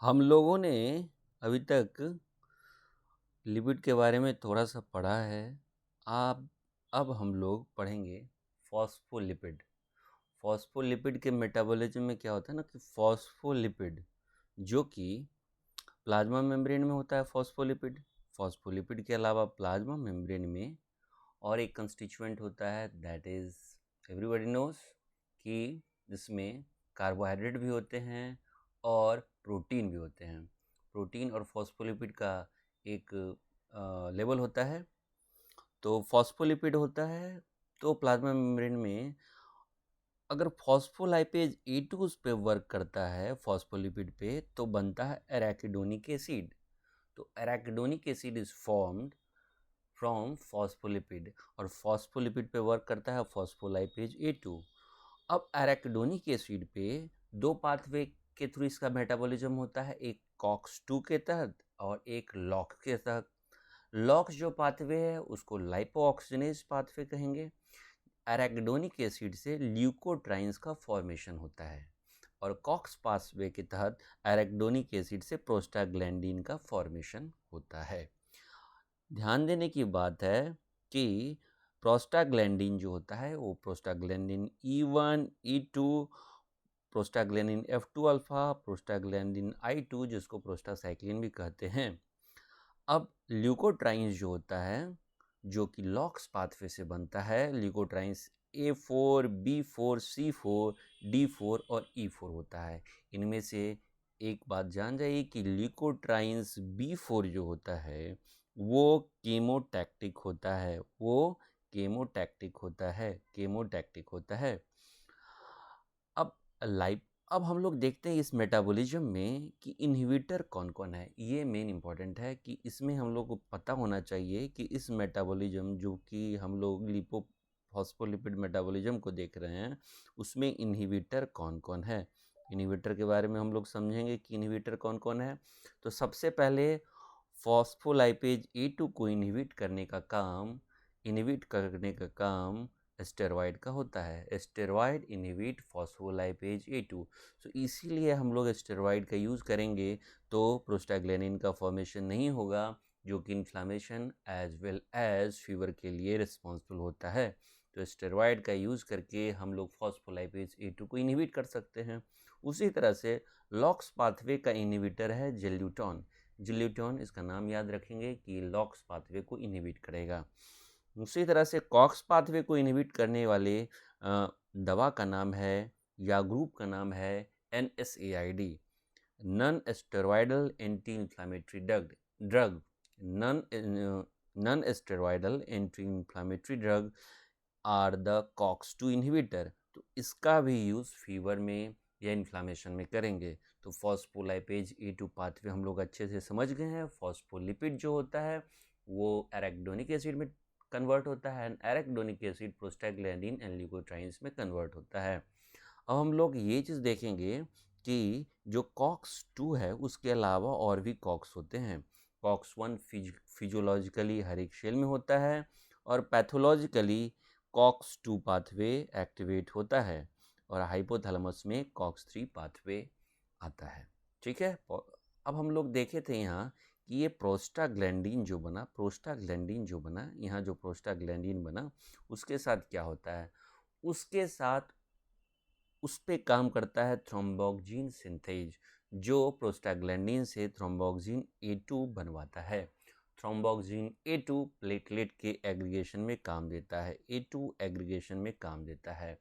हम लोगों ने अभी तक लिपिड के बारे में थोड़ा सा पढ़ा है। आप अब हम लोग पढ़ेंगे फॉस्फोलिपिड। फॉस्फोलिपिड के मेटाबॉलिज्म में क्या होता है ना कि फॉस्फोलिपिड जो कि प्लाज्मा मेम्ब्रेन में होता है। फॉस्फोलिपिड के अलावा प्लाज्मा मेम्ब्रेन में और एक कंस्टिट्यूएंट होता है, दैट इज़ एवरीबॉडी नोस कि जिसमें कार्बोहाइड्रेट भी होते हैं और प्रोटीन भी होते हैं। प्रोटीन और फॉस्फोलिपिड का एक लेवल होता है। तो फॉस्फोलिपिड होता है तो प्लाज्मा मेम्ब्रेन में अगर फॉस्फोलाइपेज A2 उस पे वर्क करता है फॉस्फोलिपिड पे तो बनता है एराकिडोनिक एसिड। तो arachidonic acid is formed from phospholipid और फॉस्फोलिपिड पे वर्क करता है फॉस्फोलाइपेज A2। अब एराकिडोनिक एसिड पे दो पाथवे के थ्रू इसका मेटाबॉलिज्म होता है, एक कॉक्स 2 के तहत और एक लॉक्स के तहत। लॉक्स जो पाथवे है उसको लाइपोऑक्सीनेज पाथवे कहेंगे। एराकिडोनिक एसिड से ल्यूकोट्राइन्स का फॉर्मेशन होता है और कॉक्स पाथवे के तहत एराकिडोनिक एसिड से प्रोस्टाग्लैंडिन का फॉर्मेशन होता है। ध्यान देने की बात है कि प्रोस्टाग्लैंडिन जो होता है वो prostaglandin E1, E2, prostaglandin F2 alpha, prostaglandin I2 जिसको प्रोस्टासाइक्लिन भी कहते हैं। अब ल्यूकोट्राइन्स जो होता है जो कि लॉक्स पाथवे से बनता है, leukotrienes A4, B4, C4, D4 और E4 होता है। इनमें से एक बात जान जाइए कि ल्यूकोट्राइन्स B4 जो होता है वो कीमोटैक्टिक होता है, वो केमोटैक्टिक होता है। अब लाइफ अब हम लोग देखते हैं इस मेटाबॉलिज्म में कि इनहिबिटर कौन कौन है। ये मेन इंपॉर्टेंट है कि इसमें हम लोग को पता होना चाहिए कि इस मेटाबॉलिज्म जो कि हम लोग लिपोफॉस्फोलिपिड मेटाबॉलिज्म को देख रहे हैं उसमें इनहिबिटर कौन कौन है। इनहिबिटर के बारे में हम लोग समझेंगे कि इनहिबिटर कौन कौन है। तो सबसे पहले फॉस्फोलाइपेज A2 को इनहिबिट करने का काम स्टेरॉयड का होता है। Steroid inhibit phospholipase A2। सो इसीलिए हम लोग स्टेरॉयड का यूज़ करेंगे तो प्रोस्टाग्लैंडिन का फॉर्मेशन नहीं होगा जो कि inflammation as well as fever के लिए रिस्पॉन्सिबल होता है। तो स्टेरॉयड का यूज़ करके हम लोग फॉस्फोलाइपेज A2 को इनहिबिट कर सकते हैं। उसी तरह से लॉक्स पाथवे का इनहिबिटर है जिल्यूटॉन। जिल्यूटॉन इसका नाम याद रखेंगे कि लॉक्स पाथवे को इनहिबिट करेगा। उसी तरह से कॉक्स पाथवे को इनहिबिट करने वाले दवा का नाम है या ग्रुप का नाम है NSAID, non steroidal anti inflammatory drug. Non steroidal anti inflammatory drug are the COX 2 inhibitor. तो इसका भी यूज़ फीवर में या इन्फ्लामेशन में करेंगे। तो फॉस्फोलाइपेज A2 पाथवे हम लोग अच्छे से समझ गए हैं। फॉस्फोलिपिड जो होता है वो एराकिडोनिक एसिड में कन्वर्ट होता है and arachidonic acid prostaglandin and leukotrienes में कन्वर्ट होता है। अब हम लोग ये चीज़ देखेंगे कि जो कॉक्स 2 है उसके अलावा और भी कॉक्स होते हैं। कॉक्स 1 फिजियोलॉजिकली हर एक सेल में होता है और पैथोलॉजिकली कॉक्स 2 पाथवे एक्टिवेट होता है और हाइपोथैलेमस में कॉक्स 3 पाथवे आता है। ठीक है। अब हम लोग देखे थे यहाँ कि ये प्रोस्टाग्लैंडिन जो बना यहाँ जो प्रोस्टाग्लैंडिन बना उसके साथ क्या होता है, उसके साथ उस पे काम करता है थ्रोम्बोक्सिन सिंथेज जो प्रोस्टाग्लैंडिन से थ्रोम्बोक्सिन A2 बनवाता है। थ्रोम्बोक्सिन A2 प्लेटलेट के एग्रीगेशन में काम देता है, A2 एग्रीगेशन में काम देता है।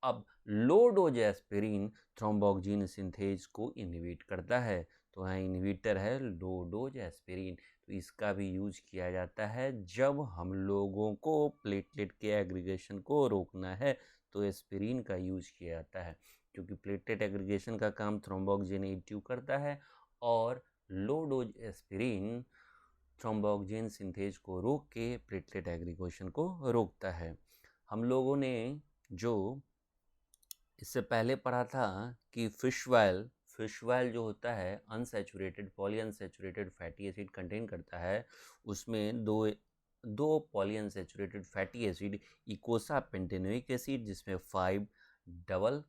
अब low dose aspirin thromboxane synthase को इनहिबिट करता है। तो यहाँ इनहिबिटर है लो डोज एस्पिरिन। तो इसका भी यूज किया जाता है जब हम लोगों को प्लेटलेट के एग्रीगेशन को रोकना है तो एस्पिरिन का यूज किया जाता है क्योंकि प्लेटलेट एग्रीगेशन का काम थ्रोम्बोक्सिन A2 करता है और low dose aspirin thromboxane synthase को रोक के प्लेटलेट एग्रीगेशन को रोकता है। हम लोगों ने जो इससे पहले पढ़ा था कि फिश ऑयल जो होता है unsaturated polyunsaturated fatty acid contain करता है। उसमें दो polyunsaturated fatty acid eicosapentaenoic acid जिसमें 5 डबल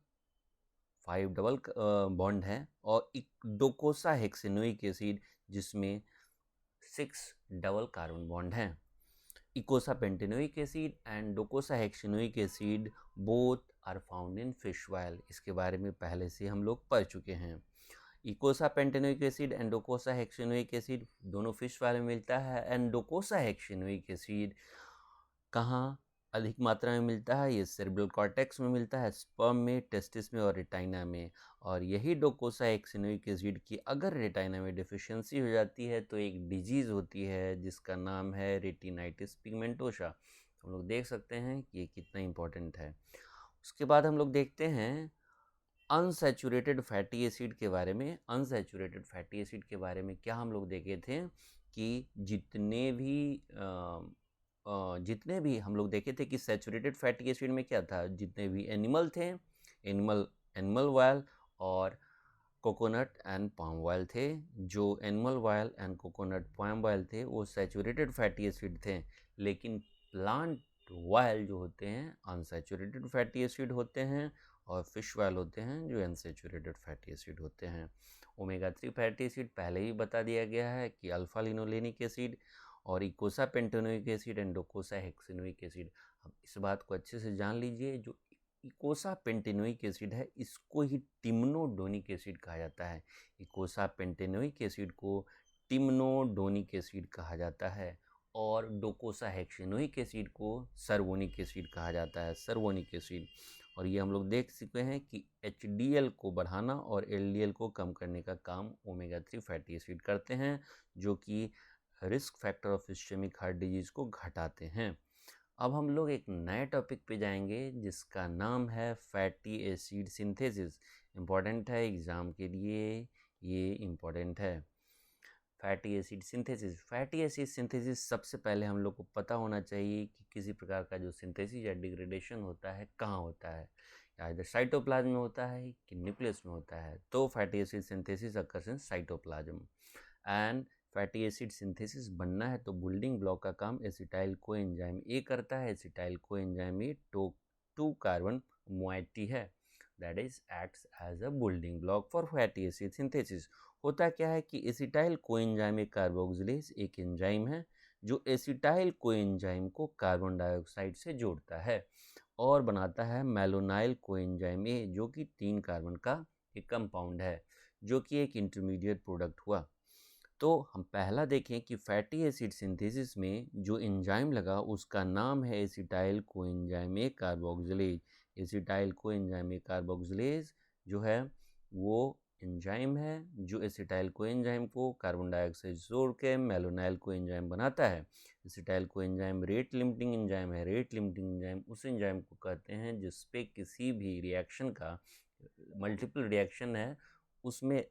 5 डबल बॉन्ड है, और डोकोसा हेक्सेनोइक एसिड जिसमें 6 डबल कार्बन बॉन्ड हैं। Eicosapentaenoic acid and docosahexaenoic acid both are found in fish oil. इसके बारे में पहले से हम लोग पढ़ चुके हैं। Eicosapentaenoic acid and docosahexaenoic acid दोनों फिश ऑयल में मिलता है। एंड डोकोसा हेक्सेनोइक एसिड कहाँ अधिक मात्रा में मिलता है? ये सेरेब्रल कॉर्टेक्स में मिलता है, स्पर्म में, टेस्टिस में और रेटाइना में। और यही डोकोसा हेक्सेनोइक एसिड की अगर रेटाइना में डिफिशियंसी हो जाती है तो एक डिजीज़ होती है जिसका नाम है रेटिनाइटिस पिगमेंटोसा। हम लोग देख सकते हैं कि ये कितना इम्पोर्टेंट है। उसके बाद हम लोग देखते हैं अनसैचुरेटेड फैटी एसिड के बारे में। अनसैचुरेटेड फैटी एसिड के बारे में क्या हम लोग देखे थे कि जितने भी हम लोग देखे थे कि सैचुरेटेड फैटी एसिड में क्या था, जितने भी एनिमल थे, एनिमल ऑयल और कोकोनट एंड पाम ऑयल थे। जो animal oil and coconut palm oil थे वो सैचुरेटेड फैटी एसिड थे, लेकिन प्लांट ऑयल जो होते हैं अनसैचुरेटेड फैटी एसिड होते हैं, और फिश ऑयल होते हैं जो अनसैचुरेटेड फैटी एसिड होते हैं। ओमेगा 3 फैटी एसिड पहले ही बता दिया गया है कि अल्फा लिनोलेनिक एसिड और इकोसा pentanoic acid and docosahexaenoic acid. अब इस बात को अच्छे से जान लीजिए, जो इकोसा पेंटेनोइक एसिड है इसको ही टिम्नोडोनिक एसिड कहा जाता है। इकोसा पेंटेनोइक एसिड को टिम्नोडोनिक एसिड कहा जाता है, और डोकोसा हेक्सेनोइक एसिड को सर्वोनिक एसिड कहा जाता है, सर्वोनिक एसिड। और ये हम लोग देख चुके हैं कि HDL को बढ़ाना और LDL को कम करने का काम ओमेगा 3 फैटी एसिड करते हैं, जो कि risk factor of ischaemic heart disease को घटाते हैं। अब हम लोग एक नए टॉपिक पे जाएंगे जिसका नाम है फैटी एसिड सिंथेसिस। इम्पॉर्टेंट है एग्ज़ाम के लिए, ये इम्पॉर्टेंट है। Fatty acid synthesis. Fatty acid synthesis सबसे पहले हम लोग को पता होना चाहिए कि किसी प्रकार का जो सिंथेसिस या डिग्रेडेशन होता है कहाँ होता है, या इधर साइटोप्लाज्म में होता है कि न्यूक्लियस में होता है। तो fatty acid synthesis occurs in cytoplasm. And fatty acid synthesis बनना है तो बिल्डिंग ब्लॉक का काम एसिटाइल कोएंजाइम ए करता है। Acetyl coenzyme A 2 carbon moiety है, that is acts as a building block for fatty acid synthesis. होता क्या है कि एसिटाइल कोएंजाइम कार्बोक्सिलेज एक एंजाइम है जो एसिटाइल कोएंजाइम को कार्बन डाइऑक्साइड से जोड़ता है और बनाता है मेलोनाइल कोएंजाइम ए, जो कि 3 कार्बन का एक कंपाउंड है, जो कि एक इंटरमीडिएट प्रोडक्ट हुआ। तो हम पहला देखें कि फैटी एसिड सिंथेसिस में जो एंजाइम लगा उसका नाम है एसिटाइल कोएंजाइम ए कार्बोक्सिलेज। एसिटाइल कोएंजाइम ए कार्बोक्सिलेज जो है वो एंजाइम है जो एसिटाइल कोएंजाइम को कार्बन डाइऑक्साइड जोड़ के मेलोनाइल कोएंजाइम बनाता है। Acetyl coenzyme rate limiting enzyme है। रेट लिमिटिंग एंजाइम उस एंजाइम को कहते हैं जिसपे किसी भी रिएक्शन का मल्टीपल रिएक्शन है, उसमें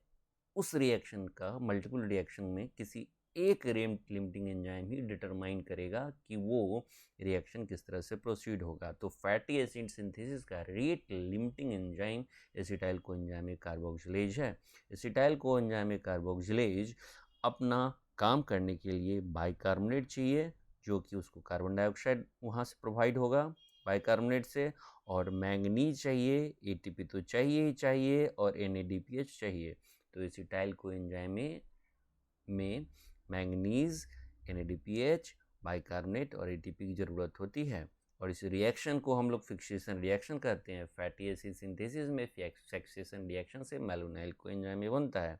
उस रिएक्शन का मल्टीपल रिएक्शन में किसी एक रेट लिमिटिंग एंजाइम ही डिटरमाइन करेगा कि वो रिएक्शन किस तरह से प्रोसीड होगा। तो फैटी एसिड सिंथेसिस का rate limiting enzyme acetyl coenzyme carboxylase है। एसिटाइल कोएंजाइम कार्बोक्सिलेज अपना काम करने के लिए बाइकार्बोनेट चाहिए, जो कि उसको कार्बन डाइऑक्साइड वहाँ से प्रोवाइड होगा बाइकार्बोनेट से, और मैंगनीज चाहिए, ATP तो चाहिए ही चाहिए, और NADPH चाहिए। तो एसिटाइल कोएंजाइम में मैंगनीज, NADPH, बाइकार्बोनेट और ATP की ज़रूरत होती है। और इस रिएक्शन को हम लोग फिक्सेशन रिएक्शन कहते हैं। फैटी एसिड सिंथेसिस में फिक्सेशन रिएक्शन से मेलोनाइल कोएंजाइम बनता है।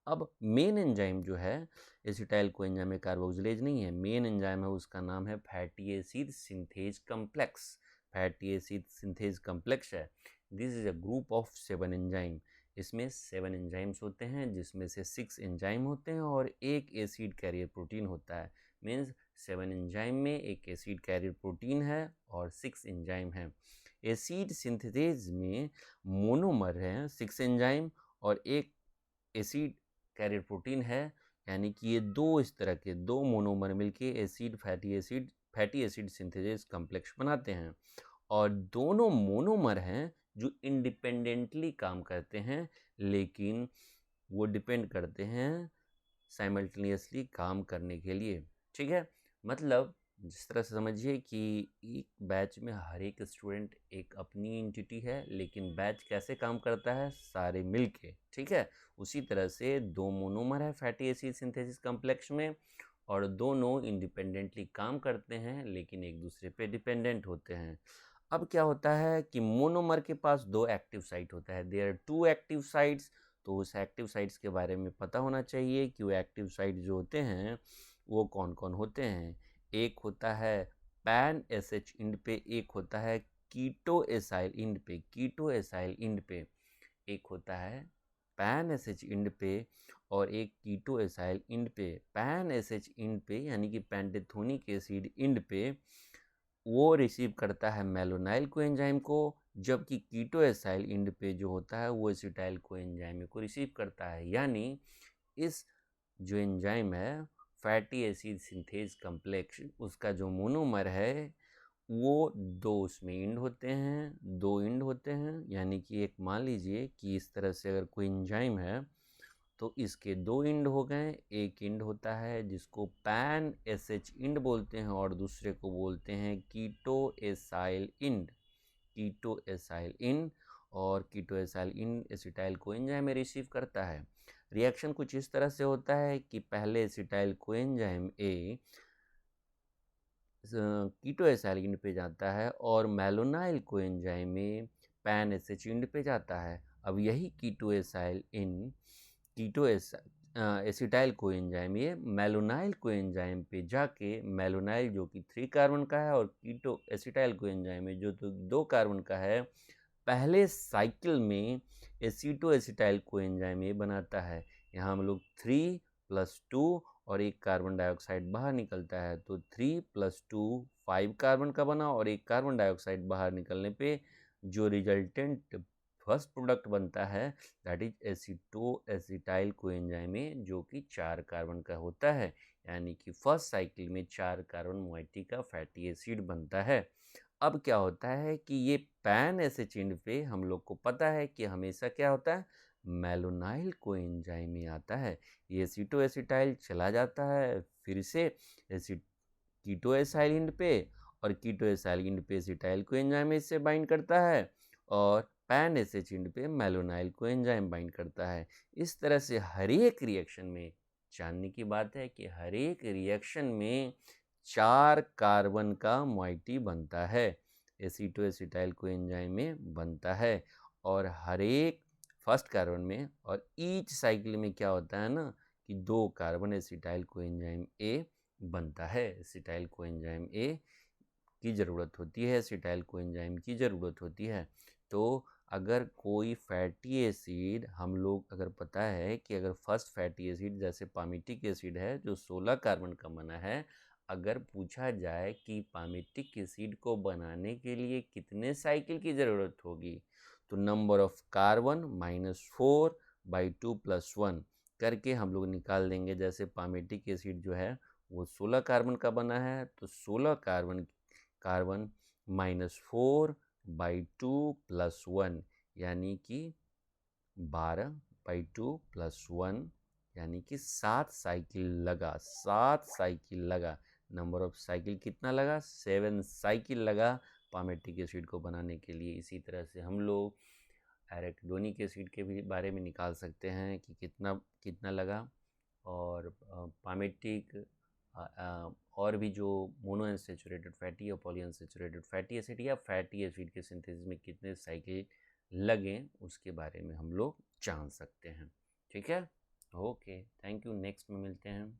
अब मेन एंजाइम जो है एसिटाइल कोएंजाइम कार्बोक्सिलेज नहीं है, मेन एंजाइम है उसका नाम है fatty acid synthase complex. Fatty acid synthase complex है। This is a group of 7 enzyme. इसमें 7 एंजाइम्स होते हैं जिसमें से 6 एंजाइम होते हैं और एक एसिड कैरियर प्रोटीन होता है। मीन्स 7 एंजाइम में एक एसिड कैरियर प्रोटीन है और 6 एंजाइम हैं। एसिड सिंथेज में मोनोमर हैं 6 एंजाइम और एक एसिड कैरियर प्रोटीन है, यानी कि ये दो इस तरह के दो मोनोमर मिलके फैटी एसिड सिंथेसिस कम्प्लेक्स बनाते हैं। और दोनों मोनोमर हैं जो इंडिपेंडेंटली काम करते हैं, लेकिन वो डिपेंड करते हैं साइमल्टेनियसली काम करने के लिए। ठीक है, मतलब जिस तरह से समझिए कि एक बैच में हर एक स्टूडेंट एक अपनी एंटिटी है, लेकिन बैच कैसे काम करता है, सारे मिलके, ठीक है। उसी तरह से दो मोनोमर है फैटी एसिड सिंथेसिस कॉम्प्लेक्स में, और दोनों इंडिपेंडेंटली काम करते हैं लेकिन एक दूसरे पे डिपेंडेंट होते हैं। अब क्या होता है कि मोनोमर के पास दो एक्टिव साइट होता है, there are two active sites. तो उस एक्टिव साइट्स के बारे में पता होना चाहिए कि वो एक्टिव साइट जो होते हैं वो कौन कौन होते हैं। एक होता है पैन एस एच इंड पे, एक होता है कीटो एसाइल इंड पे, कीटो एसाइल इंड पे। एक होता है पैन एस एच इंड पे और एक कीटो एसाइल इंड पे। पैन एस एच इंड पे यानी कि पेंटेथोनिक एसिड इंड पे वो रिसीव करता है मेलोनाइल कोएंजाइम को, जबकि कीटो एसाइल इंड पे जो होता है वो एसिटाइल कोएंजाइम को रिसीव करता है। यानी इस जो एंजाइम है फैटी एसिड सिंथेज कॉम्प्लेक्स, उसका जो मोनोमर है वो दो उसमें इंड होते हैं, दो इंड होते हैं। यानी कि एक मान लीजिए कि इस तरह से अगर कोई एंजाइम है तो इसके दो इंड हो गए। एक इंड होता है जिसको पैन एस एच इंड बोलते हैं और दूसरे को बोलते हैं कीटो एसाइल इंड, कीटो एसाइल इंड। और कीटो एसाइल इंड एसिटाइल कोएंजाइम में रिसीव करता है। रिएक्शन कुछ इस तरह से होता है कि पहले acetyl coenzyme A keto acyl end पे जाता है और मेलोनाइल कोएंजाइम में पैन एसएच इंड पे जाता है। अब यही कीटो एसाइल इन कीटो एसिटाइल कोएंजाइम ये मेलोनाइल कोएंजाइम पे जाके, मेलोनाइल जो कि 3 कार्बन का है और कीटो एसिटाइल कोएंजाइम में जो तो 2 कार्बन का है, पहले साइकिल में एसीटो एसिटाइल कोएंजाइम ये बनाता है। यहाँ हम लोग 3 + 2 और एक कार्बन डाइऑक्साइड बाहर निकलता है, तो 3 + 2 5 कार्बन का बना और एक कार्बन डाइऑक्साइड बाहर निकलने पे जो रिजल्टेंट फर्स्ट प्रोडक्ट बनता है that is aceto acetyl coenzyme जो कि 4 कार्बन का होता है। यानी कि फर्स्ट साइकिल में 4 कार्बन मोइटी का फैटी एसिड बनता है। अब क्या होता है कि ये पैन एसिड इंड पे हम लोग को पता है कि हमेशा क्या होता है, मेलोनाइल कोएंजाइम में आता है। ये एसीटो एसिटाइल चला जाता है फिर से एसिड कीटो एसाइल इंड पे, और कीटो एसाइल इंड पे एसिटाइल कोएंजाइम इससे बाइंड करता है और पैन एसिड इंड पे मेलोनाइल कोएंजाइम बाइंड करता है। इस तरह से हर एक रिएक्शन में जानने की बात है कि हर एक रिएक्शन में 4 कार्बन का मोइटी बनता है, एसीटो एसिटाइल कोएंजाइम में बनता है। और हर एक फर्स्ट कार्बन में और ईच साइकिल में क्या होता है ना कि 2 कार्बन एसिटाइल कोएंजाइम ए बनता है। एसिटाइल कोएंजाइम ए की ज़रूरत होती है, एसिटाइल कोएंजाइम की ज़रूरत होती है। तो अगर कोई फैटी एसिड हम लोग अगर पता है कि अगर फर्स्ट फैटी एसिड जैसे पामिटिक एसिड है जो 16 कार्बन का बना है, अगर पूछा जाए कि पामिटिक एसिड को बनाने के लिए कितने साइकिल की ज़रूरत होगी, तो नंबर ऑफ कार्बन -4/2 + 1 करके हम लोग निकाल देंगे। जैसे पामिटिक एसिड जो है वो 16 कार्बन का बना है, तो 16 कार्बन कार्बन -4/2 + 1 यानी कि 12/2 + 1 यानी कि 7 साइकिल लगा, 7 साइकिल लगा। नंबर ऑफ साइकिल कितना लगा, 7 साइकिल लगा पामेटिक एसिड को बनाने के लिए। इसी तरह से हम लोग एराकिडोनिक एसिड के भी बारे में निकाल सकते हैं कि कितना कितना लगा। और पामेटिक और भी जो मोनोअनसैचुरेटेड फैटी और पॉलीअनसैचुरेटेड फैटी एसिड या फैटी एसिड के सिंथेसिस में कितने साइकिल लगें उसके बारे में हम लोग जान सकते हैं। ठीक है, ओके, थैंक यू। नेक्स्ट में मिलते हैं।